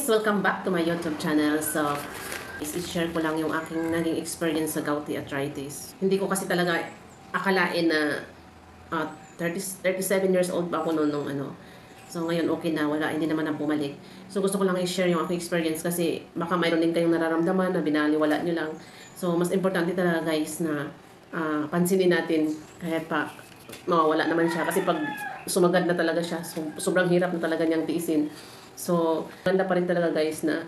Welcome back to my YouTube channel. So, i-share ko lang yung aking naging experience sa gouty arthritis. Hindi ko kasi talaga akalain na 37 years old pa ako noon nung ano. So, ngayon okay na, wala, hindi naman na bumalik. So, gusto ko lang i-share yung aking experience kasi baka mayroon din kayong nararamdaman na binaliwala nyo lang. So, mas importante talaga guys na pansinin natin kahit pa mawawala naman siya. Kasi pag sumagad na talaga siya, sobrang hirap na talaga niyang tiisin. So, ganda pa rin talaga guys na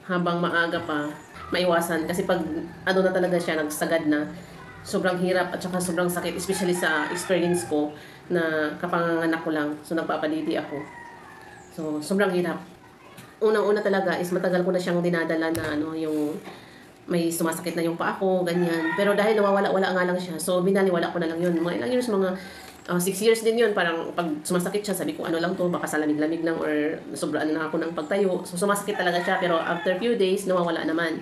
habang maaga pa, maiwasan. Kasi pag ano na talaga siya, nagsagad na, sobrang hirap at saka sobrang sakit. Especially sa experience ko na kapanganak ko lang. So, nagpapadidi ako. So, sobrang hirap. Unang-una talaga is matagal ko na siyang dinadala na ano, yung may sumasakit na yung paa ko, ganyan. Pero dahil nawawala-wala nga lang siya, so binaliwala ko na lang yun. Mga ilang years, mga 6 years din yun. Parang pag sumasakit siya, sabi ko ano lang to, baka sa lamig-lamig lang or sobraan na ako ng pagtayo. So sumasakit talaga siya, pero after few days, nawawala naman.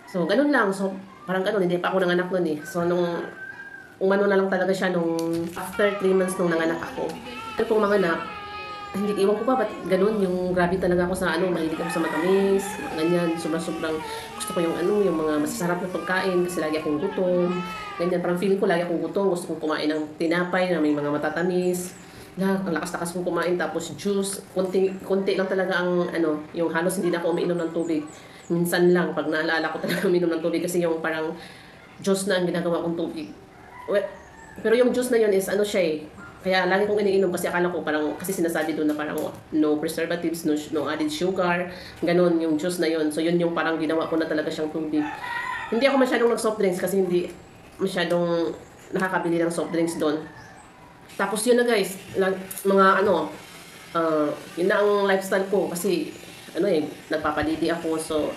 So ganun lang. So parang ganun, hindi pa ako nanganak nun eh. So nung umano na lang talaga siya nung after 3 months nung nanganak ako. Pero kung manganak, hindi, iwan ko pa, ba't ganun, yung grabe talaga ako sa ano, mahilig ako sa matamis, ganyan, sobrang gusto ko yung ano, yung mga masasarap na pagkain, kasi lagi akong gutom, ganyan, parang feeling ko lagi akong gutom, gusto kong kumain ng tinapay na may mga matatamis, ang lakas-lakas kong kumain, tapos juice, konti lang talaga ang ano, yung halos hindi na ako umiinom ng tubig, minsan lang, pag naalala ko talaga umiinom ng tubig, kasi yung parang juice na ang ginagawa kong tubig. Pero yung juice na yun is ano siya eh, kaya lagi kong iniinom kasi akala ko parang, kasi sinasabi doon na parang no preservatives, no added sugar, ganun yung juice na yun. So yun yung parang ginawa ko na talaga siyang tubig. Hindi ako masyadong nag-soft drinks kasi hindi masyadong nakakabili ng soft drinks doon. Tapos yun na guys, mga ano, yun na ang lifestyle ko kasi ano eh, nagpapadidi ako. So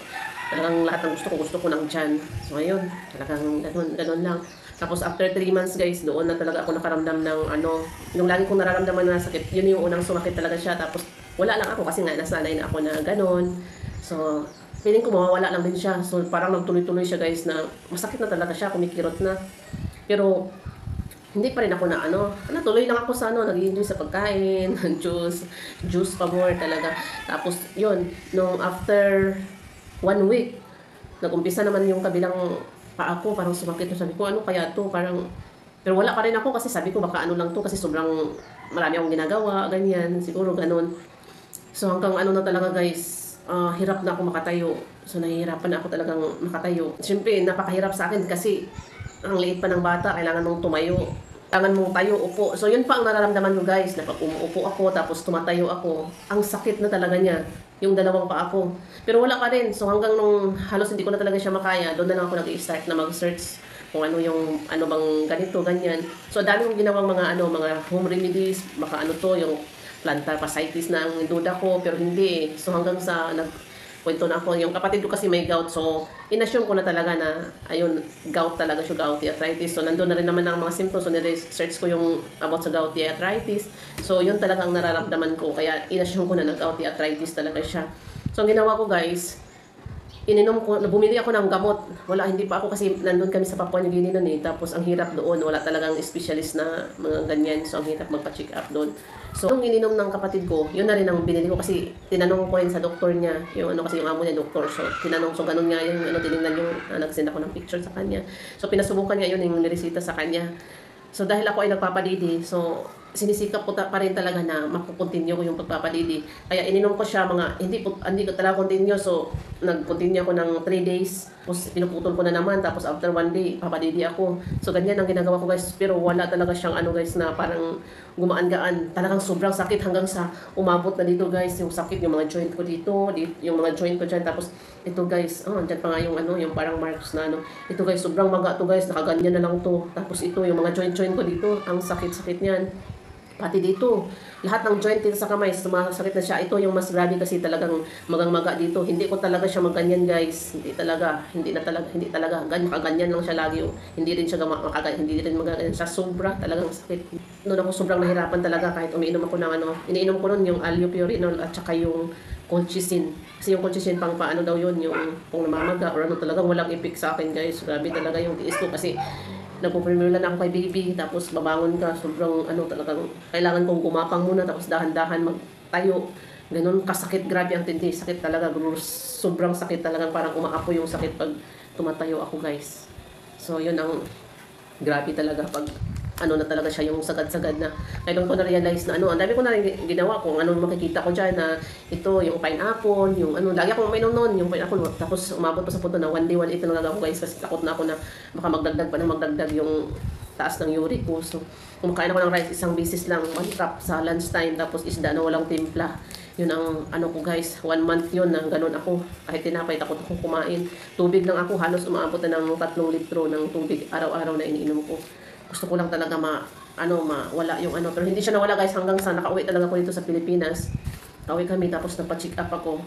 talagang lahat ng gusto ko ng tiyan. So ayun, talagang ganun lang. Tapos after 3 months guys, doon na talaga ako nakaramdam ng ano, yung lagi kong nararamdaman na sakit, yun yung unang sumakit talaga siya. Tapos wala lang ako kasi nga nasanay na ako na ganon. So feeling ko mawawala lang din siya. So parang nagtuloy-tuloy siya guys na masakit na talaga siya, kumikirot na. Pero hindi pa rin ako na ano, natuloy lang ako sa ano, nag-enjoy sa pagkain, juice pa more talaga. Tapos yun, nung after 1 week, nag-umpisa naman yung kabilang pa ako, parang sumakit. Sabi ko, ano kaya to? Parang, pero wala pa rin ako kasi sabi ko, baka ano lang to kasi sobrang marami akong ginagawa, ganyan, siguro ganun. So hanggang ano na talaga guys, hirap na ako makatayo. So nahihirapan na ako talagang makatayo. Siyempre, napakahirap sa akin kasi ang liit pa ng bata, kailangan mong tumayo. Kailangan mong tayo, upo. So yun pa ang nararamdaman ko guys, na pag umuupo ako, tapos tumatayo ako, ang sakit na talaga niya, yung dalawang paa ko. Pero wala pa rin. So hanggang nung halos hindi ko na talaga siya makaya, doon na lang ako nag-i-start na mag-search kung ano yung, ano bang ganito, ganyan. So dami kong ginawang mga ano, mga home remedies, baka ano to, yung plantar fasciitis na ang duda ko, pero hindi. So hanggang sa kwento na ako, yung kapatid ko kasi may gout, so inassume ko na talaga na, ayun, gout talaga siya, gouty arthritis. So nandun na rin naman ang mga symptoms, so nire-search ko yung about sa gouty arthritis. So yun talaga ang nararamdaman ko, kaya inassume ko na gouty arthritis talaga siya. So ang ginawa ko guys, ininom ko, bumili ako ng gamot. Wala, hindi pa ako kasi nandun kami sa Papua New Guinea noon eh. Tapos ang hirap doon, wala talagang specialist na mga ganyan. So ang hirap magpa-check up doon. So nung ininom ng kapatid ko, yun na rin ang binili ko kasi tinanong ko rin sa doktor niya, yung ano kasi yung amo niya doktor. So tinanong, so ganun nga yung ano, tinignan yung nag-send ako ng picture sa kanya. So pinasubukan niya yun, yung niresita sa kanya. So dahil ako ay nagpapadidi, so sinisikap ko pa rin talaga na makukontinue ko yung pagpapadidi. Kaya ininom ko siya mga, hindi ko talaga continue. So nag-continue ako ng 3 days. Tapos pinuputol ko na naman. Tapos after 1 day, papadidi ako. So ganyan ang ginagawa ko guys. Pero wala talaga siyang ano guys na parang gumaan-gaan. Talagang sobrang sakit hanggang sa umabot na dito guys. Yung sakit, yung mga joint ko dito, yung mga joint ko dyan. Tapos ito guys, dyan pa nga yung ano, yung parang marks na ano. Ito guys, sobrang maga to guys. Nakaganyan na lang to. Tapos ito, yung mga joint ko dito. Ang sakit-sakit niyan. Pati dito, lahat ng joint dito sa kamay, sumasakit na siya. Ito yung mas grabe kasi talagang magang-maga dito. Hindi ko talaga siya maganyan guys. Hindi talaga. Makaganyan lang siya lagi. Hindi rin siya hindi rin magaganyan siya. Sobra talagang sakit. Noon ako sobrang nahirapan talaga kahit umiinom ako ng ano. Iniinom ko noon yung allopurinol at saka yung colchicine. Kasi yung colchicine pang paano daw yun, yung kung namamaga or ano, talagang walang effect sa akin guys. Grabe talaga yung tiis ko kasi nagpuprimula na ako kay baby, tapos babangon ka, sobrang ano talagang, kailangan kong gumapang muna, tapos dahan-dahan magtayo. Ganun kasakit, grabe ang tindi. Sakit talaga, sobrang sakit talagang parang umaapo yung sakit pag tumatayo ako guys. So yun ang grabe talaga pag ano na talaga siya yung sagad-sagad na. Kaya doon ko na-realize na ano, ang dami ko na rin ginawa kung ano makikita ko dyan na ito, yung pineapple, yung ano, lagi akong uminom noon, yung pineapple. Tapos umabot pa sa punto na one day ito na lang ako guys kasi takot na ako na baka magdagdag pa na magdagdag yung taas ng uric ko. So, kumakain ako ng rice isang bisis lang, 1 cup sa lunchtime, tapos isda na walang timpla. Yun ang ano ko guys, 1 month yun na ganun ako. Kahit tinapay, takot akong kumain. Tubig lang ako, halos umaabot na ng 3 litro ng tubig araw-araw na iniinom ko. Gusto ko lang talaga wala yung ano. Pero hindi siya nawala guys hanggang sa nakauwi talaga ako dito sa Pilipinas. Nakauwi kami tapos nagpa-check up ako.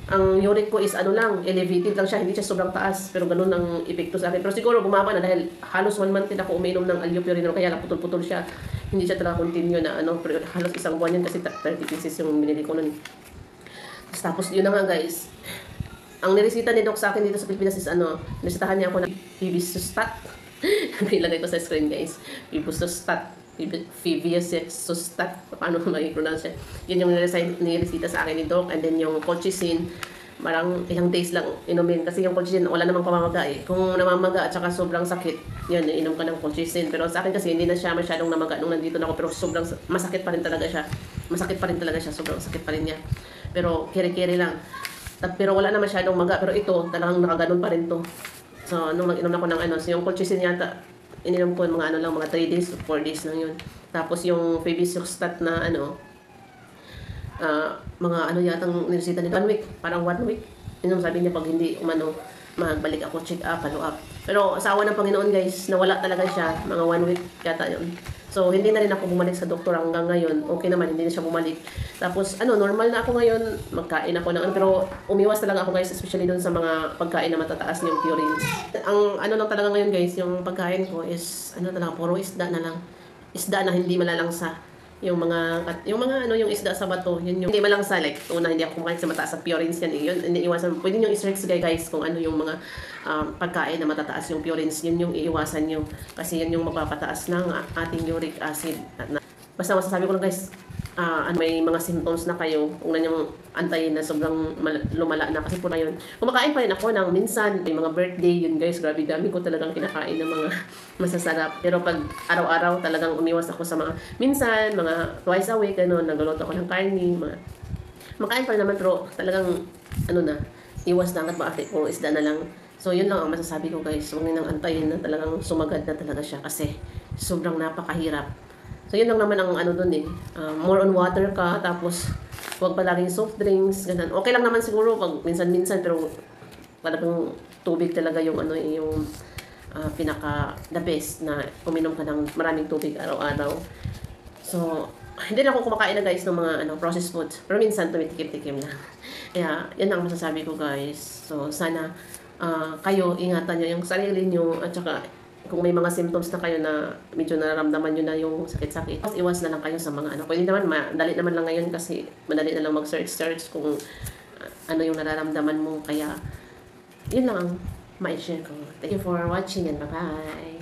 Ang uric ko is ano lang, elevated lang siya, hindi siya sobrang taas. Pero ganun ang epekto sa akin. Pero siguro bumaba na dahil halos 1 month din ako uminom ng albuterol kaya lang putol-putol siya. Hindi siya talaga continue na ano, pero halos isang buwan yun kasi 30 pieces yung binili ko nun. Tapos yun na nga guys. Ang niresita ni Doc sa akin dito sa Pilipinas is ano, niresitahan niya ako ng Fevistustat. Ilagay ko sa screen guys. Fevistustat. Fevistustat. Paano ma-pronounce siya? Yun yung niresita sa akin ni Doc. And then yung colchicine, marang ilang days lang inumin. Kasi yung colchicine, wala namang pamamaga eh. Kung namamaga at saka sobrang sakit, yun, inom ka ng colchicine. Pero sa akin kasi hindi na siya masyadong namaga nung nandito na ako. Pero sobrang masakit pa rin talaga siya. Masakit pa rin talaga siya. Sobrang sakit pa rin niya. Pero kere-kere lang. Pero wala na masyadong maga. Pero ito, talagang nakaganon pa rin to. So, nung nag-inom ako ng ano, so yung colchicine yata, ininom ko mga ano lang, mga 3 days, 4 days lang yun. Tapos yung Fevistustat na ano, mga ano yatang niresita nila, 1 week, parang 1 week. Yun sabi niya pag hindi umano, magbalik ako, check up, follow up. Pero asawa ng Panginoon guys, nawala talaga siya, mga 1 week yata yun. So, hindi na rin ako bumalik sa doktor hanggang ngayon. Okay naman, hindi na siya bumalik. Tapos, ano, normal na ako ngayon. Magkain ako ng ano. Pero, umiwas talaga ako guys, especially dun sa mga pagkain na matataas yung purines. Ang ano lang talaga ngayon guys, yung pagkain ko is, ano talaga, puro isda na lang. Isda na hindi malalangsa. Yung mga ano, yung isda sa bato, yun yung hindi malalangsa. Like, una, hindi ako kumakain sa mataas at purines yan. Yun, iniiwasan. Pwede nyo i-search guys kung ano yung mga pagkain na matataas yung purines, yun yung iiwasan nyo. Kasi yun yung magpapataas ng ating uric acid. Basta masasabi ko lang guys, may mga symptoms na kayo, kung na yung antayin na sobrang lumala na. Kasi po na yun, kumakain pa rin ako ng minsan, may mga birthday, yun guys, grabe dami ko talagang kinakain ng mga masasarap. Pero pag araw-araw talagang umiwas ako sa mga, minsan, mga twice a week, ano, nagluluto ako ng karne, makain pa rin naman, pero talagang, ano na, iwas na agad bakit kung isda na lang. So, yun lang ang masasabi ko guys. Huwag nang antayin na talagang sumagad na talaga siya kasi sobrang napakahirap. So, yun lang naman ang ano dun eh. More on water ka, tapos huwag palaging soft drinks, ganun. Okay lang naman siguro pag minsan-minsan, pero talagang tubig talaga yung ano yung pinaka the best na uminom ka ng maraming tubig araw-araw. So, hindi na ako kumakain na guys ng mga processed foods. Pero minsan tumitikim-tikim na. Kaya, yan ang masasabi ko guys. So, sana kayo, ingatan nyo yung sarili nyo at saka kung may mga symptoms na kayo na medyo nararamdaman nyo na yung sakit-sakit, iwas na lang kayo sa mga ano. Pwede naman, madali naman lang ngayon kasi madali na lang mag-search kung ano yung nararamdaman mo. Kaya, yun lang ang ma-share ko. Thank you for watching and bye-bye!